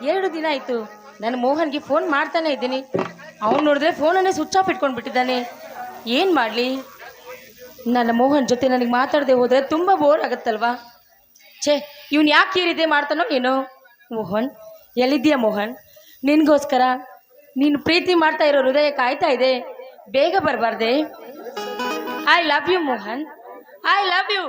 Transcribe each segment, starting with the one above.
2 ದಿನ ಆಯ್ತು ನಾನು ಮೋಹನ್ಗೆ ಫೋನ್ ಮಾಡ್ತಾನೆ ಇದ್ದೀನಿ. ಅವ್ನು ನೋಡಿದ್ರೆ ಫೋನನ್ನೇ ಸ್ವಿಚ್ ಆಫ್ ಇಟ್ಕೊಂಡು ಬಿಟ್ಟಿದ್ದಾನೆ. ಏನು ಮಾಡಲಿ? ನನ್ನ ಮೋಹನ್ ಜೊತೆ ನನಗೆ ಮಾತಾಡದೆ ಹೋದರೆ ತುಂಬ ಬೋರ್ ಆಗುತ್ತಲ್ವಾ? ಛೇ, ಇವನು ಯಾಕೆ ಈ ರೀತಿ ಮಾಡ್ತಾನೋ ಏನೋ. ಮೋಹನ್, ಎಲ್ಲಿದ್ದೀಯಾ ಮೋಹನ್? ನಿನಗೋಸ್ಕರ ನೀನು ಪ್ರೀತಿ ಮಾಡ್ತಾ ಇರೋ ಹೃದಯ ಕಾಯ್ತಾ ಇದೆ. ಬೇಗ ಬರಬಾರ್ದೆ? I love you Mohan, I love you.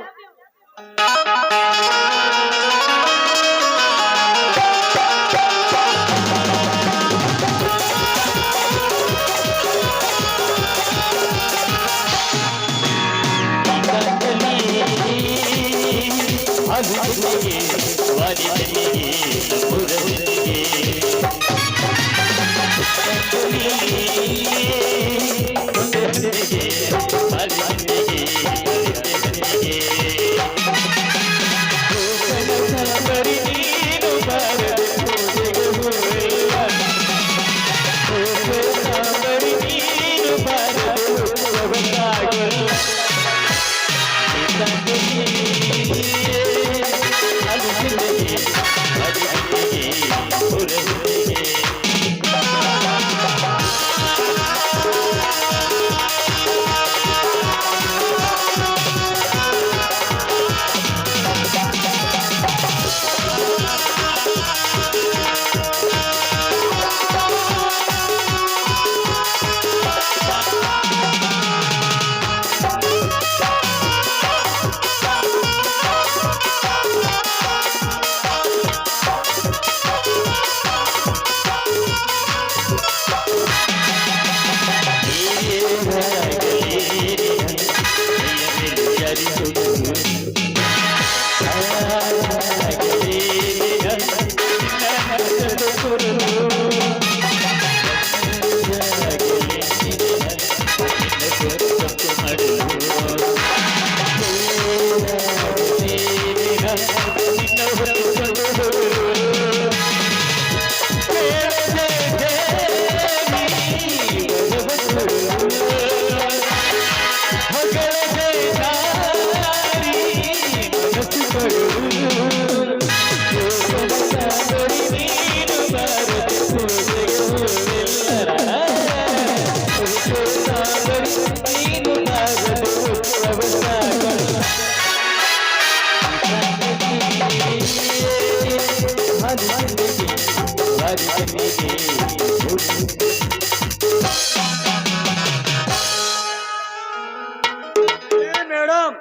Madam,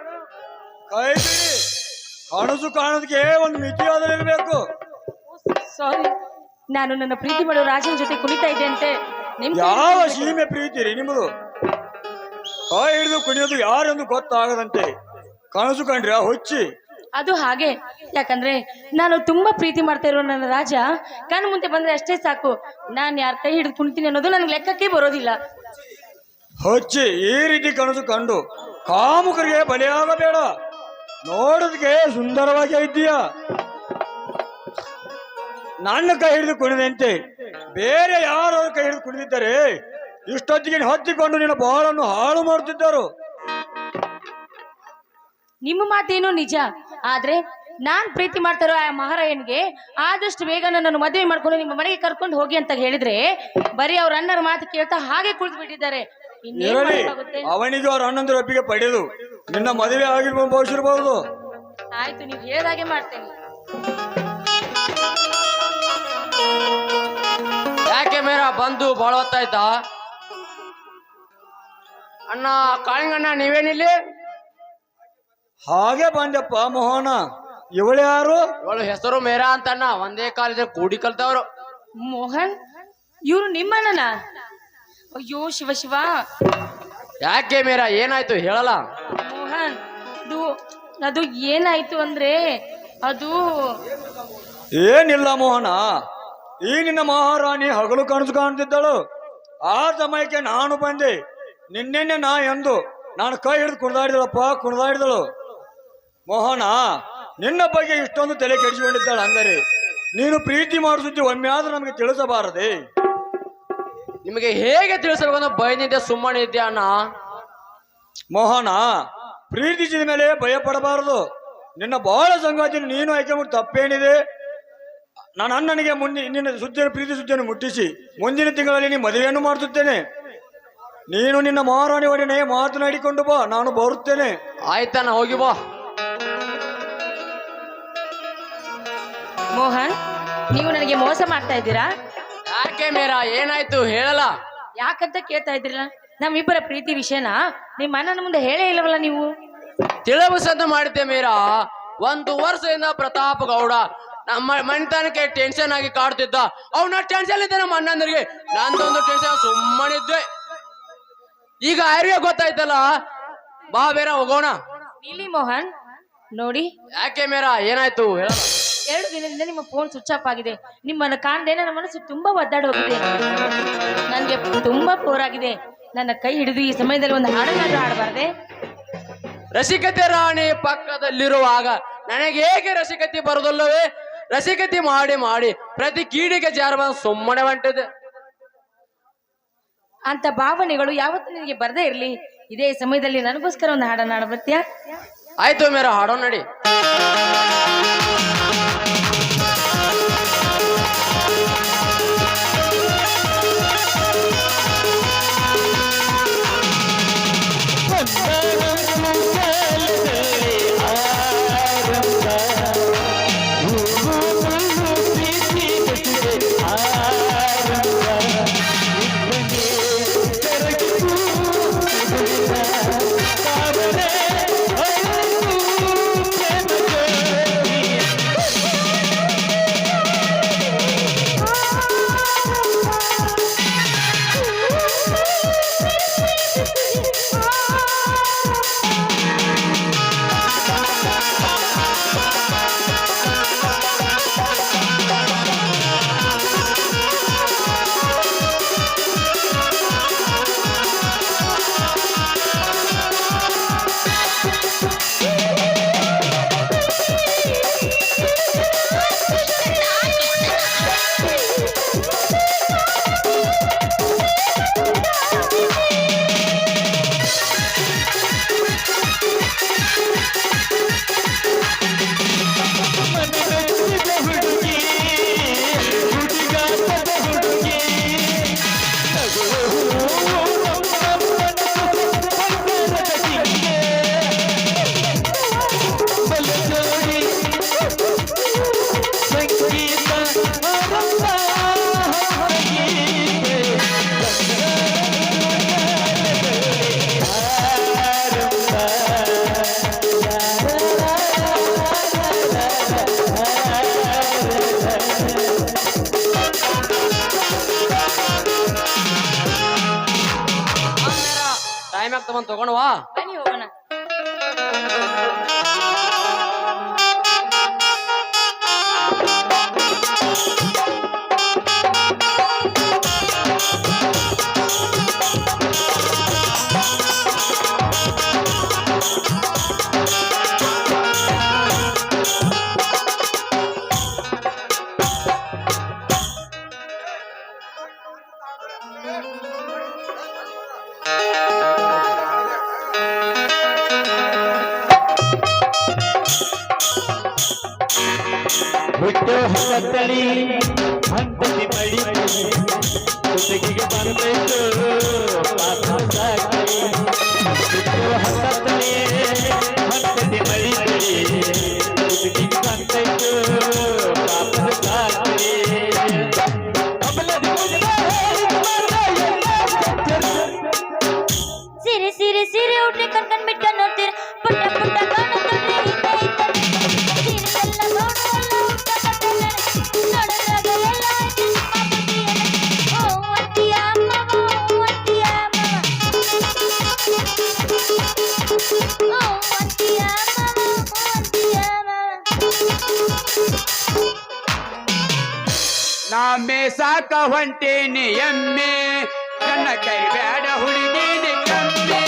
ಕೈ ಬಿಡಿ. ಕಾಣೋದಕ್ಕೆ ಒಂದು ಮಿತಿಯಾದಲ್ಲಿರಬೇಕು. ಸಾರಿ, ನಾನು ನನ್ನ ಪ್ರೀತಿ ಮಾಡೋ ರಾಜನ ಜೊತೆ ಕುಣಿತಾ ಇದ್ದೆ ಅಂತೆ. ಯಾವ ಸೀಮೆ ಪ್ರೀತಿ ರೀ ನಿಮ್ಮದು? ಕೈ ಹಿಡಿದು ಕುಣಿಯೋದು ಯಾರೆಂದು ಗೊತ್ತಾಗದಂತೆ ಕನಸು ಕಂಡ್ರಿ ಹೊಚ್ಚಿ. ಅದು ಹಾಗೆ, ಯಾಕಂದ್ರೆ ನಾನು ತುಂಬಾ ಪ್ರೀತಿ ಮಾಡ್ತಾ ಇರೋ ನನ್ನ ರಾಜ ಕಣ್ಣು ಮುಂದೆ ಬಂದ್ರೆ ಅಷ್ಟೇ ಸಾಕು. ನಾನು ಯಾರ ಕೈ ಹಿಡಿದು ಕುಣಿತೀನಿ ಅನ್ನೋದು ನನಗೆ ಲೆಕ್ಕಕ್ಕೆ ಬರೋದಿಲ್ಲ. ಹೊಚ್ಚಿ, ಈ ರೀತಿ ಕನಸು ಕಂಡು ಕಾಮುಕರಿಗೆ ಬಲಿಯಾಗಬೇಡ. ನೋಡೋದಕ್ಕೆ ಸುಂದರವಾಗಿ ಇದ್ದೀಯಾ. ನನ್ನ ಕೈ ಹಿಡಿದು ಕುಣಿದಂತೆ ಬೇರೆ ಯಾರು ಕೈ ಹಿಡಿದು ಕುಣಿದಿದ್ದಾರೆ ಇಷ್ಟೊತ್ತಿಗೆ ಹತ್ತಿಕೊಂಡು ನಿನ್ನ ಬಾಳನ್ನು ಹಾಳು ಮಾಡುತ್ತಿದ್ದರು. ನಿಮ್ಮ ಮಾತೇನೋ ನಿಜ, ಆದ್ರೆ ನಾನ್ ಪ್ರೀತಿ ಮಾಡ್ತಾ ಇರೋ ಆ ಮಹಾರಾಯನ್ಗೆ ಆದಷ್ಟು ಬೇಗ ನನ್ನನ್ನು ಮದುವೆ ಮಾಡ್ಕೊಂಡು ನಿಮ್ಮ ಮನೆಗೆ ಕರ್ಕೊಂಡು ಹೋಗಿ ಅಂತ ಹೇಳಿದ್ರೆ ಬರೀ ಅವ್ರ ಅಣ್ಣರ ಮಾತು ಕೇಳ್ತಾ ಹಾಗೆ ಕುಳಿತು ಬಿಟ್ಟಿದ್ದಾರೆ. ಅವನಿಗೆ ಅವ್ರ ಅಣ್ಣಂದ್ರ ಒಪ್ಪಿಗೆ ಪಡೆದು ನಿನ್ನ ಮದುವೆ ಆಗಿರ್ಬೋದು, ಭಾವಿಸಿರ್ಬಹುದು. ಆಯ್ತು, ನೀವು ಹೇಳಿದಾಗೆ ಮಾಡ್ತೇನೆ. ಯಾಕೆ ಮೇರ ಬಂದು ಬಾಳ ಹೊತ್ತಾಯ್ತಾ? ಅಣ್ಣ ಕಾಳಿಂಗಣ್ಣ, ನೀವೇನಿಲ್ಲಿ? ಹಾಗೆ ಬಂದಪ್ಪ ಮೋಹನ. ಇವಳು ಯಾರು? ಇವಳು ಹೆಸರು ಮೇರಾ ಅಂತಣ್ಣ, ಒಂದೇ ಕಾಲೇಜ್ ಕೂಡಿ ಕಲ್ತವ್ರು. ಮೋಹನ್, ಇವ್ರು ನಿಮ್ಮಣ್ಣನ? ಅಯ್ಯೋ ಶಿವ ಶಿವ. ಯಾಕೆ ಮೇರಾ, ಏನಾಯ್ತು ಹೇಳಲ್ಲ? ಮೋಹನ್, ಅದು ಏನಾಯ್ತು ಅಂದ್ರೆ ಅದು ಏನಿಲ್ಲ ಮೋಹನ. ಈ ನಿನ್ನ ಮಹಾರಾಣಿ ಹಗಲು ಕನಸು ಕಾಣ್ತಿದ್ದಳು. ಆ ಸಮಯಕ್ಕೆ ನಾನು ಬಂದೆ. ನಿನ್ನೆನೆ ನಾ ಎಂದು ನಾನು ಕೈ ಹಿಡಿದು ಕುಣಿದಾಡಿದಳು. ಮೋಹನ, ನಿನ್ನ ಬಗ್ಗೆ ಇಷ್ಟೊಂದು ತಲೆ ಕೆಡಿಸಿಕೊಂಡಿದ್ದಾಳೆ ಅಂದರೆ ನೀನು ಪ್ರೀತಿ ಮಾಡಿಸುತ್ತಿ ಒಮ್ಮೆ ಆದ್ರೂ ನಮಗೆ ತಿಳಿಸಬಾರದೆ? ನಿಮಗೆ ಹೇಗೆ ತಿಳಿಸಬೇಕು ಅನ್ನೋ ಭಯನಿದ್ದೆ, ಸುಮ್ಮನೆ ಇದ್ದೆ ಅಣ್ಣ. ಮೋಹನ, ಪ್ರೀತಿಸಿದ ಮೇಲೆ ಭಯ ಪಡಬಾರದು. ನಿನ್ನ ಬಹಳ ಸಂಗಾತಿ ನೀನು ಆಯ್ಕೆ ಮಾಡಿ ತಪ್ಪೇನಿದೆ? ನಾನು ಅಣ್ಣನಿಗೆ ನಿನ್ನ ಪ್ರೀತಿ ಸುದ್ದಿಯನ್ನು ಮುಟ್ಟಿಸಿ ಮುಂದಿನ ತಿಂಗಳಲ್ಲಿ ನೀ ಮದುವೆಯನ್ನು ಮಾಡುತ್ತೇನೆ. ನೀನು ನಿನ್ನ ಮಹಾರಾಣಿ ಒಡನೆ ಮಾತನಾಡಿಕೊಂಡು ಬಾ, ನಾನು ಬರುತ್ತೇನೆ. ಆಯ್ತಾನ, ಹೋಗಿ ಬಾ. ಮೋಹನ್, ನೀವು ನನಗೆ ಮೋಸ ಮಾಡ್ತಾ ಇದ್ದೀರಾ? ಯಾಕೆ ಮೀರಾ, ಏನಾಯ್ತು ಹೇಳಲ್ಲ? ಯಾಕಂತ ಕೇಳ್ತಾ ಇದ್ರಿಲ್ಲ? ನಮ್ಮಿಬ್ಬರ ಪ್ರೀತಿ ವಿಷಯನ ನಿಮ್ಮ ಅಣ್ಣನ ಮುಂದೆ ಹೇಳೇ ಇಲ್ಲವಲ್ಲ ನೀವು? ತಿಳಿಸಂತ ಮಾಡಿದ್ದೆ ಮೀರಾ. 1 ವರ್ಷದಿಂದ ಪ್ರತಾಪ್ ಗೌಡ ನಮ್ಮ ಮನೆತನಕ್ಕೆ ಟೆನ್ಷನ್ ಆಗಿ ಕಾಡ್ತಿದ್ದ. ಅವನ ಟೆನ್ಷನ್ ಇದ್ದೆ ನಮ್ಮ ಅಣ್ಣಂದರಿಗೆ, ನಂದೊಂದು ಟೆನ್ಷನ್ ಸುಮ್ಮನಿದ್ದೆ. ಈಗ ಯಾರಿಗೆ ಗೊತ್ತಾಯ್ತಲ್ಲ, ಬಾ ಬೇರೆ ಹೋಗೋಣ. ಇಲ್ಲಿ ಮೋಹನ್ ನೋಡಿ. ಯಾಕೆ ಮೀರಾ, ಏನಾಯ್ತು ಹೇಳಲ್ಲ? 2 ದಿನದಿಂದ ನಿಮ್ಮ ಫೋನ್ ಸ್ವಿಚ್ ಆಫ್ ಆಗಿದೆ. ನಿಮ್ಮನ್ನು ಕಾಣದೆ ನನ್ನ ಮನಸ್ಸು ತುಂಬಾ ಒದ್ದಾಡಿ ಹೋಗಿದೆ. ನನಗೆ ತುಂಬಾ ಬೋರ್ ಆಗಿದೆ. ನನ್ನ ಕೈ ಹಿಡಿದು ಈ ಸಮಯದಲ್ಲಿ ಒಂದು ಹಾಡನ್ನಾದ್ರೂ ಹಾಡಬಾರ್ದೆ? ರಸಿಕತೆ ರಾಣಿ ಪಕ್ಕದಲ್ಲಿರುವಾಗ ನನಗೆ ಹೇಗೆ ರಸಿಕತೆ ಬರೋದಲ್ಲವೇ? ರಸಿಕತೆ ಮಾಡಿ ಮಾಡಿ ಪ್ರತಿ ಕೀಡಿಗೆ ಜಾರ ಸುಮ್ಮನೆ ಹೊಂಟಿದೆ. ಅಂತ ಭಾವನೆಗಳು ಯಾವತ್ತೂ ನಿನಗೆ ಬರದೇ ಇರಲಿ. ಇದೇ ಸಮಯದಲ್ಲಿ ನನಗೋಸ್ಕರ ಒಂದು ಹಾಡನ್ನ ಹಾಡ ಬರ್ತೀಯಾ? ಆಯ್ತು ಮೇರ, ಹಾಡೋ ನಡಿ. ಟೈಮ್ ಆಗ್ತವಂತ ತಗೊಂಡ್ವಾ, ಬನ್ನಿ ಹೋಗೋಣ. ಹುಟ್ಟು ಹತ್ತಳಿ ಹಂತದಿ ಮಳಿ ಕುತ್ತಿಗೆಗೆ ಬಂದೈತು ಪಾಪ ಸಾಕಳಿ. ಹುಟ್ಟು ಹತ್ತಳಿ ಹಂತದಿ ಮಳಿ ಕುತ್ತಿಗೆಗೆ ಬಂದೈತು ಪಾಪ ಸಾಕಳಿ. ಸಿರಿ ಸಿರಿ ಸಿರಿ ಉಟ್ರಿ ಕಣ್ಕಂಡ್ ಬಿಟ್ಕೊಂಡ್ ನೋಡ್ತೀರ ಪುಟ್ಟ ಪುಟ್ಟ ಕಾಣುತ್ತಲ್ರಿ ಹಿಂದೆ ಹಿಂದೆ ಸಿರಿ ಎಲ್ಲ ನೋಡು ಎಲ್ಲ ಉಟ್ಟ ಕಟ್ಟೆ ನೋಡಿದಾಗ ಎಲ್ಲ ಆಯ್ತು ನಿಮ್ಮ ಬುದ್ಧಿಯಲ್ಲ. ಓ ಒಂಟಿಯ ಅಮ್ಮವ ಓ ಒಂಟಿಯ ಅಮ್ಮವ ಓ ಒಂಟಿಯ ಅಮ್ಮವ ಓ ಒಂಟಿಯ ನಾಮೆ ಸಾಕ ಹೊಂಟೇನಿ ಎಮ್ಮೆ ನನ್ನ ಕೈ ಬ್ಯಾಡ ಹುಡುಗೇನಿ ಕಮ್ಮೆ.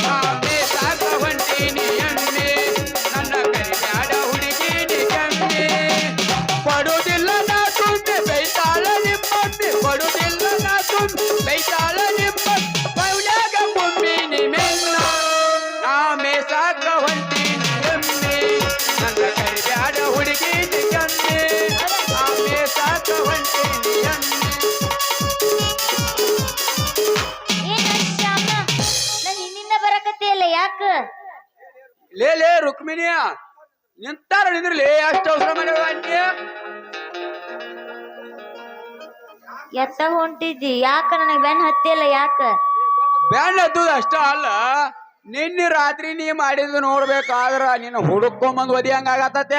ನಾಮೆ ಸಾಕ ಹೊಂಟೇನಿ ಎಮ್ಮೆ ನನ್ನ ಕೈ ಬ್ಯಾಡ ಹುಡುಗೇನಿ ಕಮ್ಮೆ. ಪಡುವುದಿಲ್ಲ ನಾ ತುಂಬೆ ಬೈತಾಳ ನಿಮ್ಮಮ್ಮೆ, ಪಡುವುದಿಲ್ಲ ನಾ ತುಂಬೆ ಬೈತಾಳ ನಿಮ್ಮಮ್ಮೆ. ಪೌಡ್ಯಾಗ ಕುಂಬಿನಿ ಮೆನ್ನ ನಾಮೆ ಸಾಕ ಹೊಂಟೇನಿ ಎಮ್ಮೆ ನನ್ನ ಕೈ ಬ್ಯಾಡ ಹುಡುಗೇನಿ ಕಮ್ಮೆ. ನಾಮೆ ಲೇ ರುಕ್ಮಿಣಿ ನಿಂತಾರ ನಿಂದ್ರಲಿ ಅಷ್ಟು ಅವಸರ ಮಾಡಿ ಅಂಟಿ ಎತ್ತ ಹೊಂಟಿದ್ದಿ ಯಾಕ ನನಗೆ ಬೆನ್ ಹತ್ತಿಲ್ಲ ಯಾಕ ಬ್ಯಾಂಡ್ ಹತ್ತದ ಅಷ್ಟ ಅಲ್ಲ ನಿನ್ನೆ ರಾತ್ರಿ ನೀ ಮಾಡಿದ್ದು ನೋಡ್ಬೇಕಾದ್ರ ನಿನ್ನ ಹುಡುಕೊಂಬಂದ್ ಒದಿ ಹಂಗ ಆಗತ್ತೆ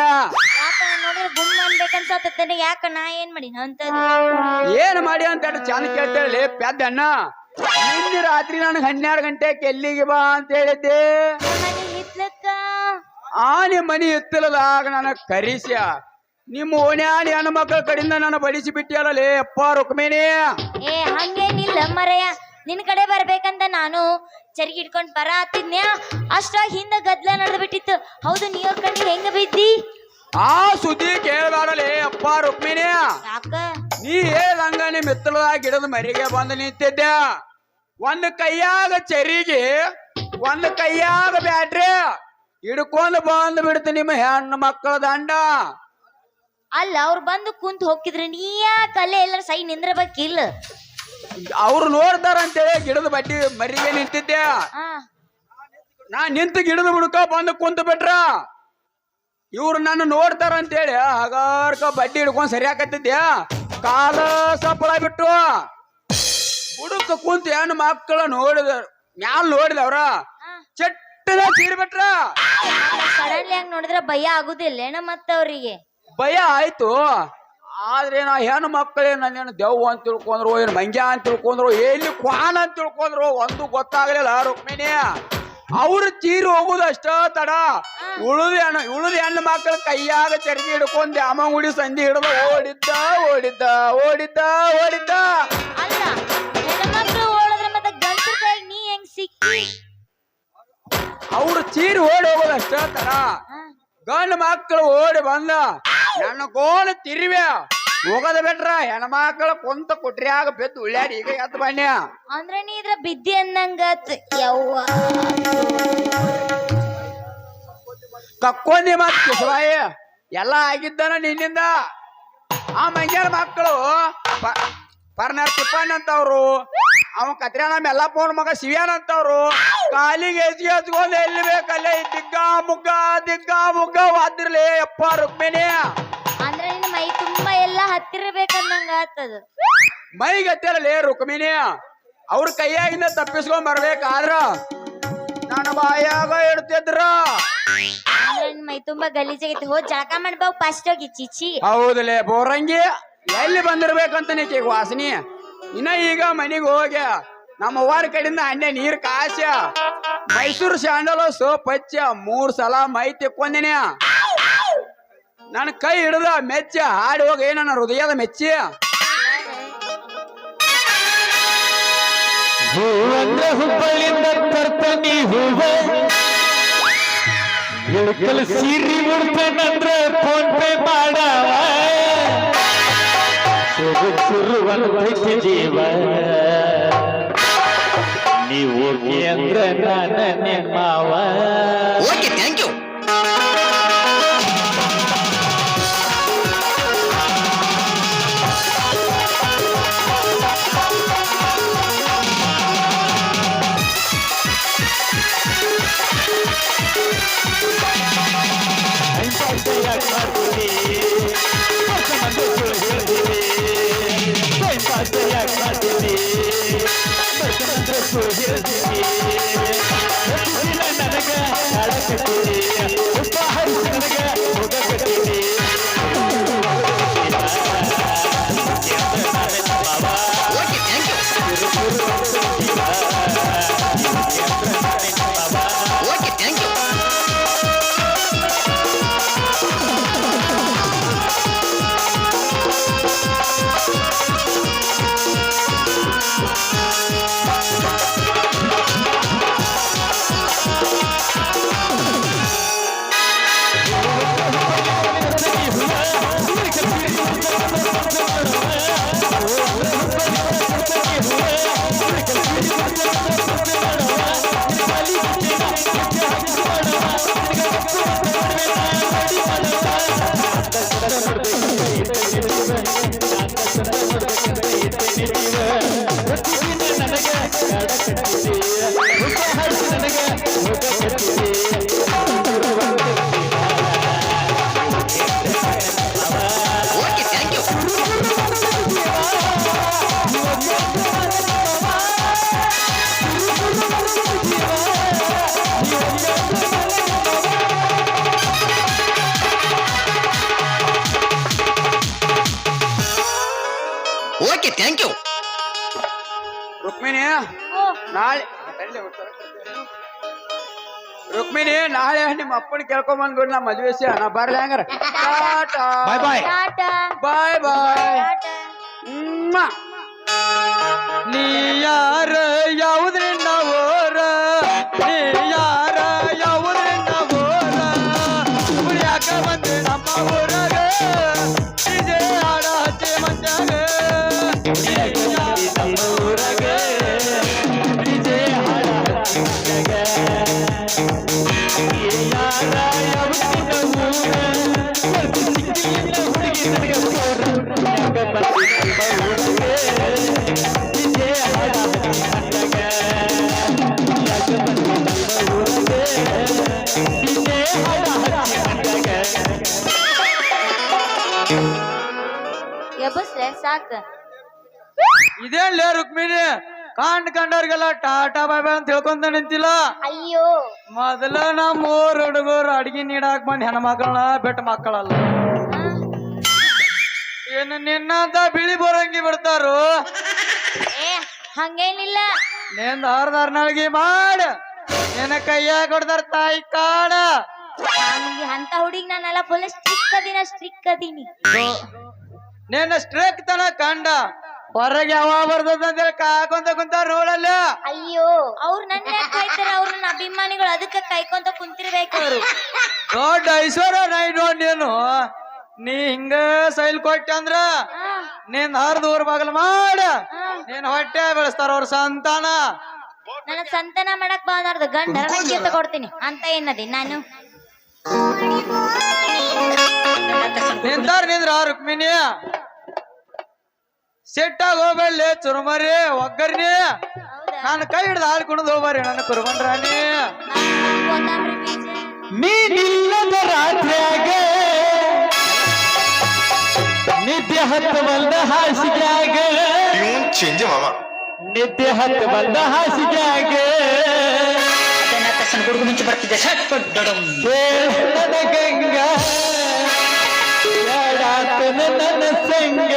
ಯಾಕ ನಾನ್ ನೋಡಿದ್ರೆ ಗುಮ್ಮ ಅನ್ಬೇಕನ್ಸತ್ತೇನೆ ಯಾಕ ನಾ ಏನ್ ಮಾಡಿ ಅಂತದ್ದು ಏನ್ ಮಾಡಿ ಅಂತ ಚಂದ ಕೇಳ್ತೇಳಿ ಪೆದ್ದಣ್ಣ ನಿನ್ನೆ ರಾತ್ರಿ ನನಗೆ 12 ಗಂಟೆಗೆ ಎಲ್ಲಿಗೆ ಬಾ ಅಂತ ಹೇಳಿದ್ದೆ ಮನೆ ಹಿತ್ಲಕ್ಕ ನಿಮ್ಮ ಮನಿ ಎತ್ತಲದಾಗ ನನಗ್ ಕರಿಸ್ಯ ನಿಮ್ಮ ಓಣ್ಯಾನ ಹೆಣ್ಣು ಮಕ್ಕಳ ಕಡೆಯಿಂದ ನಾನು ಬಡಿಸಿ ಬಿಟ್ಟಿಯಲ್ಲೇ ಅಪ್ಪ ರುಕ್ಮಿಣಿ ಏ ಹಂಗೇನಿಲ್ಲ ಮರೆಯ ನಿನ್ ಕಡೆ ಬರ್ಬೇಕಂತ ನಾನು ಚರಿಗೆ ಇಟ್ಕೊಂಡ್ ಬರ ಹತ್ತಿದ್ನ್ಯಾ ಅಷ್ಟ್ರಾಗ ಹಿಂದ ಗದ್ಲ ನಡೆದು ಬಿಟ್ಟಿತ್ತು ಹೌದು ನೀವ್ರ ಕಣ್ಣಿಗೆ ಹೆಂಗ ಬಿದ್ದಿ ಆ ಸುದ್ದಿ ಕೇಳಬೇಡಲೇ ಅಪ್ಪ ರುಕ್ಮಿಣಿ ಯಾಕ ನೀ ಹೇಳ್ದಂಗ ನಿಮ್ ಮಿತ್ತಲದಾಗ ಗಿಡದ ಮರಿಗೆ ಬಂದು ನಿಂತಿದ್ದೆ ಒಂದು ಕೈಯಾಗ ಚರಿಗೆ ಒಂದು ಕೈಯಾಗ ಬ್ಯಾಟ್ರಿ ಹಿಡ್ಕೊಂಡು ಬಂದು ಬಿಡ್ತು ನಿಮ್ಮ ಹೆಣ್ಣು ಮಕ್ಕಳ ದಂಡ ಅಲ್ಲ ಅವ್ರು ಬಂದು ಕುಂತ್ ಹೋಗಿದ್ರೆ ನೀ ಯಾಕೆ ಅಲ್ಲೇ ಎಲ್ಲರ ಸೈ ನಿಂದ್ರಬೇಕಿಲ್ಲ ಅವ್ರು ನೋಡ್ತಾರಂತೇಳಿ ಗಿಡದ ಬಡ್ಡಿ ಮರಿಗೆ ನಿಂತಿದ್ದೆ ಆ ನಾ ನಿಂತು ಗಿಡದ ಬುಡಕ ಬಂದು ಕುಂತು ಬಿಟ್ರ ಇವ್ರು ನನ್ನ ನೋಡ್ತಾರಂತೇಳಿ ಹಗಾರ್ಕ ಬಡ್ಡಿ ಹಿಡ್ಕೊಂಡು ಸರಿಯಾಕತ್ತಿದ್ದೆ ಕಾಲ ಸಪ್ಪಳ ಬಿಟ್ಟು ಬುಡಕ ಕುಂತು ಹೆಣ್ಣು ಮಕ್ಕಳ ನೋಡಿದ ಮ್ಯಾಲ ನೋಡಿದವ್ರ ಚಟ್ಟದ ಚೀರಿ ಬಿಟ್ರ ಸಡನ್ಲಿ ಹಂಗ್ ನೋಡಿದ್ರೆ ಭಯ ಆಗುದಿಲ್ಲೇನ ಮತ್ತವ್ರಿಗೆ ಭಯ ಆಯ್ತು ಆದ್ರೆ ನಾ ಹೆಣ್ಣು ಮಕ್ಕಳೇ ನನ್ನೇನು ದೆವ್ವ ಅಂತ ತಿಳ್ಕೊಂಡ್ರು ಏನು ಮಂಗ್ಯ ಅಂತ ತಿಳ್ಕೊಂಡ್ರು ಎಲ್ಲಿ ಕ್ವಾನ್ ಅಂತ ತಿಳ್ಕೊಂಡ್ರು ಒಂದು ಗೊತ್ತಾಗ್ಲಿಲ್ಲ ರುಕ್ಮಿಣಿ ಅವ್ರು ಚೀರಿ ಹೋಗುದಷ್ಟ ತಡ ಉಳಿದ ಹೆಣ್ಣು ಮಕ್ಕಳ ಕೈಯಾಗ ಚರ್ಗಿ ಹಿಡ್ಕೊಂಡ್ ಅಮ್ಮ ಗುಡಿ ಸಂಧಿ ಹಿಡ್ದ ಓಡಿದ್ದ ಅಲ್ಲ ಹೆಣ್ಮಕ್ಳು ಓಡಿದ್ರೆ ಮತ್ತೆ ಗಂಡಸ್ರ ಕೈಗೆ ನೀ ಹೆಂಗ್ ಸಿಕ್ಕಿ ಅವ್ರು ಚೀರಿ ಓಡಿ ಹೋಗೋದಷ್ಟ ತಡ ಗಂಡು ಮಕ್ಕಳು ಓಡಿ ಬಂದ ನನ್ನ ಗೋಳು ತಿರುವೆ ಹೋಗದ ಬಿಟ್ರ ಹೆಣ್ಮಕ್ಳ ಕೊಂತ ಕೊಟ್ರಿಯಾಗ ಬೆದ್ದು ಉಳ್ಳ್ಯಾಡಿ ಈಗ ಎದ್ದು ಬನ್ನಿ ಅಂದ್ರೆ ನೀ ಇದ್ರ ಬಿದ್ದಿ ಅಂದಂಗ ಯವ್ವ ಕಕ್ಕೊಂದಿ ಮತ್ ಕಿಸವಾಯಿ ಎಲ್ಲ ಆಗಿದ್ದಾನ ನಿನ್ನಿಂದ ಆ ಮಂಗ್ಯಾರ ಮಕ್ಕಳು ಪರ್ನರ್ ತಿಪ್ಪಣ್ಣ ಅಂತವ್ರು ಅವ ಕತ್ರಿಯಾನ ಮೆಲ್ಲಪ್ಪನ ಮಗ ಶಿವ್ಯಾನ ಅಂತವ್ರು ಕಾಲಿಗೆ ಎಸ್ಗಿ ಹಚ್ಕೊಂಡ್ ಎಲ್ಲಿ ಬೇಕಲ್ಲೇ ದಿಗ್ಗ ಮುಗ್ಗ ವಾದಿರ್ಲಿ ಅಪ್ಪ ರುಕ್ಮಿಣಿ ಅಂದ್ರೆ ನಿನ್ನ ಮೈ ತುಂಬಾ ಎಲ್ಲ ಹತ್ತಿರಬೇಕಂದಂಗ ಆತದ ಮೈಗೆ ಹತ್ತಿರಲೇ ರುಕ್ಮಿಣಿ ಅವ್ರ ಕೈಯಾಗಿಂದ ತಪ್ಪಿಸ್ಕೊಂಡ್ ಬರ್ಬೇಕಾದ್ರ ನನ್ನ ಬಾಯಾಗ ಇಡ್ತಿದ್ರ ಅಂದ್ರೆ ನಿನ್ ಮೈ ತುಂಬಾ ಗಲೀಜಾಗೈತಿ ಹೋದ್ ಜಳಕ ಮಾಡ್ಬಾವ್ ಫಸ್ಟ್ ಹೋಗಿ ಚಿಚಿ ಹೌದಲೇ ಬೋರಂಗಿ ಎಲ್ಲಿ ಬಂದಿರ್ಬೇಕಂತ ನೀಕೀಗ ವಾಸನಿ ಇನ್ನ ಈಗ ಮನಿಗೆ ಹೋಗ್ಯ ನಮ್ಮ ಅವ್ವಾರ ಕಡೆಯಿಂದ ಹಣ್ಣೆ ನೀರ್ ಕಾಸ್ಯ ಮೈಸೂರು ಶಾಂಡಲ ಸೋಪ್ ಹಚ್ಚ 3 ಸಲ ಮೈ ತಿಕ್ಕೊಂದಿನಿ ನನ್ನ ಕೈ ಹಿಡ್ದ ಮೆಚ್ಚ ಹಾಡಿ ಹೋಗಿ ನನ್ನ ಹೃದಯದ ಮೆಚ್ಚಿ ಹೂವಂದ್ರೆ ಹುಬ್ಬಳ್ಳಿಂದ ತರ್ತಾನಿ ಹೂವ ಇಳಕಲ್ ಸೀರಿ ಮುಡ್ತೇನಂದ್ರೆ ಫೋನ್ ಪೇ ಮಾಡವ ಶುರುವಂತೈತಿ ಜೀವ ನೀವು ಓಕೆ ಅಂದ್ರೆ ನಾನ ನಿಮ್ಮವ ಓಕೆ ಥ್ಯಾಂಕ್ ಯು ನನಗ ಥ್ಯಾಂಕ್ ಯು. ರುಕ್ಮಿಣಿ ಓ ನಾಳೆ ರುಕ್ಮಿಣಿ ನಾಳೆ ನಿಮ್ಮ ಅಪ್ಪನ ಕೇಳ್ಕೊಂಬಂದ್ಬಿಡು, ನಾ ಮದ್ವೆ ನಾ ಬರ್ಲಿ ಹಂಗಾರ. ಟಾಟಾ ಬಾಯ್ ಬಾಯ್. ಟಾಟಾ ಬಾಯ್ ಬಾಯ್. ಟಾಟಾ ನೀ ಯಾರ ಯಾವುದ್ರಿಂದ ಓರ, ನೀ ಯಾರ ಯಾವುದ್ರಿಂದ ಓರ, ಕುಡಿಯಾಕ ಬಂದೆ ನಮ್ಮ ಊರಾಗ, ಡಿಜೆ ಹಾಡ ಹಚ್ಚಿ ಮಂದ್ಯಾಗ, ನಮ್ಮ ಊರಾಗ ಡಿಜೆ ಹಾಡ ಹಚ್ಚಿ ಮಂದ್ಯಾಗ. ನೀ ಯಾರ ಯಾವುದ್ರಿಂದ ಓರ, ಸಿಕ್ಕಿಲ್ಲ ಹುಡುಗಿ ನನಗೆ ಓರ, ಕುಡಿಯಾಕ ಬಂದೆ ನಮ್ಮ ಊರಾಗ. ಎಬ್ಬಸ್ಲೆ ಸಾಕ. ಇದೇನ್ಲೇ ರುಕ್ಮಿಣಿ, ಕಂಡವ್ರಿಗೆಲ್ಲ ಟಾಟಾ ಬಾಯ್ ಬಾಯ್ ಅಂತ ಹೇಳ್ಕೊಂತ ನಿಂತಿಲ್ಲ. ಅಯ್ಯೋ ಮೊದಲ ನಮ್ಮ ಊರ್ ಹುಡುಗರು ಅಡ್ಗಿ ನೀಡಾಕ್ ಬಂದ್ ಹೆಣ್ಮಕ್ಳನ್ನ ಬೆಟ್ಟ ಮಕ್ಕಳಲ್ಲ. ಏನು ನಿನ್ನಂತ ಬಿಳಿ ಬೋರಂಗಿ ಬಿಡ್ತಾರು, ಏ ಹಂಗೇನಿಲ್ಲ. ನಿಂದ ಹರ್ದಾರ್ನಳ್ಗಿ ಮಾಡ, ನಿನ್ನ ಕೈಯಾಗ ಕೊಡ್ತಾರ ತಾಯಿ ಕಾಡ. ನಮ್ಗೆ ಅಂತ ಹುಡುಗಿ ನಾನೆಲ್ಲ ಫುಲ್ ಸ್ಟ್ರಿಕ್ ಅದೀನಿ. ನಿನ್ನ ಸ್ಟ್ರೇಕ್ ತನ ಕಂಡ ಹೊರಗೆ ಯಾವ ಬರ್ತದ ಅಂತೇಳಿ ಕಾಕೊಂತ ಕುಂತ ರೋಡಲ್ಲ. ಅಯ್ಯೋ ಅವ್ರು ನನ್ನ ಯಾಕೆ ಕಾಯ್ತಾರೆ, ಅವ್ರು ನನ್ನ ಅಭಿಮಾನಿಗಳು, ಅದಕ್ಕೆ ಕಾಯ್ಕೊಂತ ಕುಂತಿರ್ಬೇಕು ಅವರು. ದೊಡ್ಡ ಐಶ್ವರ್ಯ ನೈ ನೋಡ್ ನೀನು. ನೀ ಹಿಂಗ ಸೈಲ್ ಕೊಟ್ಟೆ ಅಂದ್ರ ನೀನ್ ಹರ್ದ ಊರ್ ಬಾಗಲ್ ಮಾಡ, ನೀನ್ ಹೊಟ್ಟೆ ಬೆಳೆಸ್ತಾರ ಅವ್ರ ಸಂತಾನ. ನನ್ನ ಸಂತಾನ ಮಾಡಕ್ ಬಾರ್ದು ಗಂಡ ತಗೊಡ್ತೀನಿ ಅಂತ ಏನದಿ ನಾನು. ನಿಂತಾರ ನಿಂದ್ರ ರುಕ್ಮಿಣಿ, ಸಿಟ್ಟಾಗ ಹೋಗ್ಬೇಡ್ಲಿ ಚುರುಮರಿ ಒಗ್ಗರ್ನಿ. ನಾನು ಕೈ ಹಿಡ್ದು ಹಾಲು ಕುಣಿದು ಹೋಗ್ಬಾರಿ ನನ್ನ ಕುರ್ಬಂಡ್ರಾಣಿ. ಕೊತ್ತಂಬರಿ ಬೀಜ ನೀನಿಲ್ಲದ ರಾತ್ರಿಯಾಗ ನಿದ್ದೆ ಹತ್ತು ಬಂದ ಹಾಸಿಗ್ಯಾಗ, ಚೇಂಜ್ ಮಾಮ. ನಿದ್ದೆ ಹತ್ತು ಬಂದ ಹಾಸಿಗ್ಯಾಗ ಮುಂಚೆ ಬರ್ತಿದ್ದೆ ನನ್ನ ಗಂಗಾ ಯಾಡಾತನ ನನ್ನ ಸಂಗ.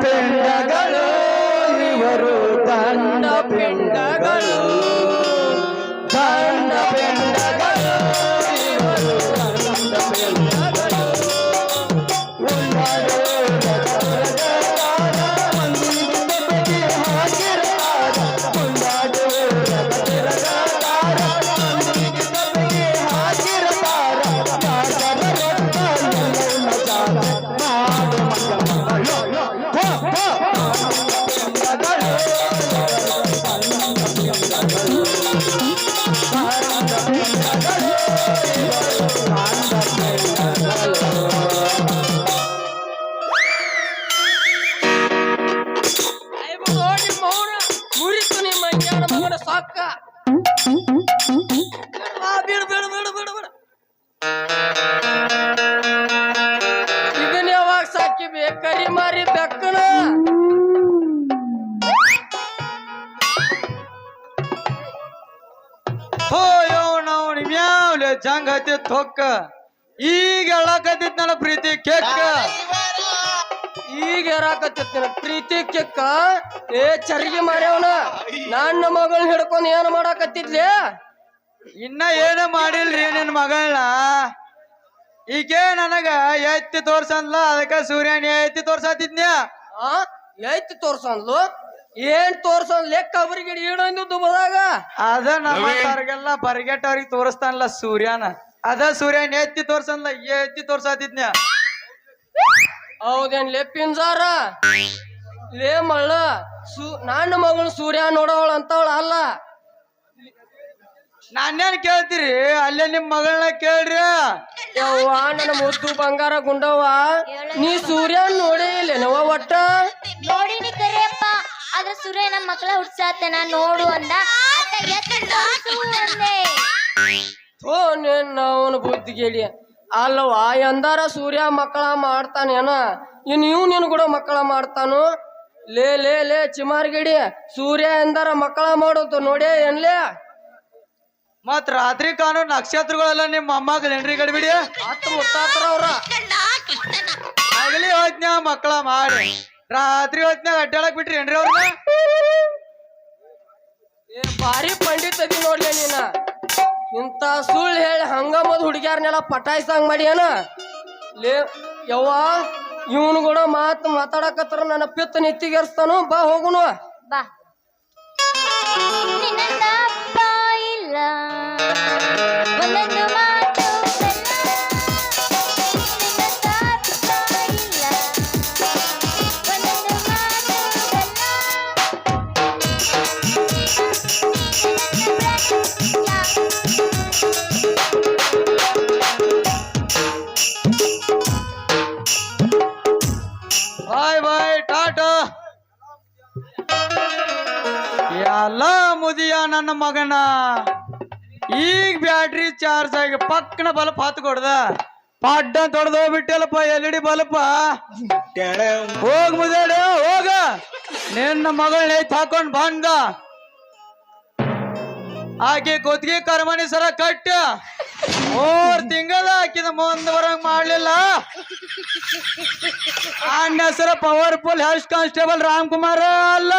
ಪಿಂಡಗಳು ಇವರು ದಂಡ ಪಿಂಡಗಳು, ದಂಡ ಪಿಂಡಗಳು ಇವರು ದಂಡ ಮುರಿತು ನಿಮ್ಮ ಮಂಗ್ಯಾನ ಮಗನ ಸಾಕ ಬೇಡ ಬೇಡ ಬೇಡ ಬೇಡ ಬೇಡ ಇದನ್ನ ಯಾವಾಗ ಸಾಕಿ ಕರಿ ಮಾರಿ ಬೆಕ್ಕನ ನಾವು ಮ್ಯಾವ್ಲೆ ಜಂಗ್ ಹತ್ತಿತ್ ಹೊಕ್ಕ ಈಗ ಹೇಳಕತ್ತಿತ್ ನನ್ನ ಪ್ರೀತಿ ಕೆಕ್ಕ ಈಗ ಯಾರಾಕತ್ತಿನ ಪ್ರೀತಿ ಕೆಕ್ಕ ಏ ಚರ್ಗಿ ಮಾರ್ಯವನ ನನ್ನ ಮಗಳನ್ನ ಹಿಡ್ಕೊಂಡು ಏನ್ ಮಾಡಾಕತ್ತಿದ್ಲೆ ಇನ್ನ ಏನ ಮಾಡಿಲ್ರಿ ನಿನ್ ಮಗಳನ್ನ ಈಕೆ ನನಗ ಎತ್ತಿ ತೋರ್ಸನ್ಲ ಅದಕ್ಕ ಸೂರ್ಯನ ಎತ್ತಿ ತೋರ್ಸಾತಿದ್ನ್ಯ ಆ ಐತಿ ತೋರ್ಸನ್ಲು ಏನ್ ತೋರ್ಸನ್ ಲೆಕ್ಕ ಅವ್ರಿಗೆ ಈಡೊಂದು ದುಬದಾಗ ಅದ ನಮ್ಮವ್ರಿಗೆಲ್ಲ ಬರ್ಗೆಟ್ಟವ್ರಿಗೆ ತೋರಿಸ್ತಾನಲ್ಲ ಸೂರ್ಯನ ಅದ ಸೂರ್ಯನ ಎತ್ತಿ ತೋರ್ಸನ್ಲ ಎತ್ತಿ ತೋರ್ಸಾತಿದ್ನ್ಯ ಹೌದೇನ್ ಪಿಂಜಾರ ಲೇ ಮಳ್ಳ ನನ್ನ ಮಗಳು ಸೂರ್ಯ ನೋಡವಳ ಅಂತವಳ ಅಲ್ಲ ನಾನೇನ್ ಕೇಳ್ತೀರಿ ಅಲ್ಲೇ ನಿಮ್ ಮಗಳನ್ನ ಕೇಳ್ರಿ ಯವ್ವ ನನ್ನ ಮುದ್ದು ಬಂಗಾರ ಗುಂಡವ್ವ ನೀ ಸೂರ್ಯ ನೋಡೇ ಇಲ್ಲೇನವ ಒಟ್ಟ ನೋಡಿನಿ ಕರೆಯಪ್ಪ ಆದ್ರೆ ಸೂರ್ಯ ನಮ್ಮ ಮಕ್ಕಳ ಹುಡ್ಸಾತನ ನೋಡು ಅಂದ ಆತ ಎತ್ತಿ ತೋರ್ಸು ಅಂದೆ. ಓ ನಿನ್ನ ಅವನ ಬುದ್ಧಿ ಕೇಳಿ ಅಲ್ಲವ ಎಂದಾರ ಸೂರ್ಯ ಮಕ್ಕಳ ಮಾಡ್ತಾನೇನ ಇನ್ ನೀನು ಕೂಡ ಮಕ್ಕಳ ಮಾಡ್ತಾನು ಲೇ ಲೇ ಲೇ ಚಿಮಾರ್ಗಿಡಿ ಸೂರ್ಯ ಎಂದಾರ ಮಕ್ಕಳ ಮಾಡೋದು ನೋಡೇ ಏನ್ಲೇ ಮತ್ ರಾತ್ರಿ ಕಾಣೋ ನಕ್ಷತ್ರಗಳೆಲ್ಲ ನಿಮ್ಮ ಅಮ್ಮಗಳೇನ್ರಿ ಗಡಿಬಿಡಿ ಹತ್ತು ಮುತ್ತಾತ್ರ ಅವ್ರ ಆಗಲಿ ಹೋದ್ನ್ಯಾ ಮಕ್ಕಳ ಮಾಡಿ ರಾತ್ರಿ ಹೊತ್ನ್ಯಾಗ ಅಡ್ಡಾಡಕ್ ಬಿಟ್ರಿ ಏನ್ರಿ ಅವ್ರನ್ನ ಏ ಭಾರಿ ಪಂಡಿತ್ ಅದಿ ನೋಡ್ಲಿ ನೀನ ಇಂತ ಸುಳ್ಳು ಹೇಳಿ ಹಂಗಮದ್ ಹುಡುಗ್ಯಾರನ್ನೆಲ್ಲ ಪಟಾಯಿಸಂಗ್ ಮಾಡಿ ಏನ ಲೇ ಯವ್ವ ಇವನು ಕೂಡ ಮಾತಾಡಕತ್ರ ನನ್ನ ಪಿತ್ತ ನೆತ್ತಿಗೇರ್ಸ್ತಾನು ಬಾ ಹೋಗುನು ಬಾ ನಿನ್ನಂತ ಅಪ್ಪ ಇಲ್ಲ ಒಂದೊಂದು ಮಾತು ಬೆಲ್ಲ. ನಿನ್ನಂತ ಅಪ್ಪ ಇಲ್ಲ ಒಂದೊಂದು ಮಾತು ಬಾಯ್ ಬಾಯ್ ಟಾಟಾ ಎಲ್ಲ ಮುದಿಯ ನನ್ನ ಮಗನ ಈಗ ಬ್ಯಾಟ್ರಿ ಚಾರ್ಜ್ ಆಗಿ ಪಕ್ಕನ ಬಲ್ಪ್ ಹತ್ತು ಕೊಡ್ದ ಪಡ್ಡ ತೊಡ್ದು ಬಿಟ್ಟಲ್ಲಪ್ಪ LED ಬಲ್ಪ್ ಹೋಗ್ ಮುದೇಡ ಹೋಗ ನಿನ್ನ ಮಗಳನ್ನ ಎತ್ತಿ ಹಾಕೊಂಡ್ ಬಂದ ಆಕೆ ಕೊತ್ತಿಗೆ ಕರ್ಮಣಿ ಸರ ಕಟ್ಟ 3 ತಿಂಗಳ ಹಾಕಿದ ಮುಂದೆ ಬರಂಗ್ ಮಾಡ್ಲಿಲ್ಲ ಅಣ್ಣ ಹೆಸರ powerful health constable Ram Kumar ಅಲ್ಲ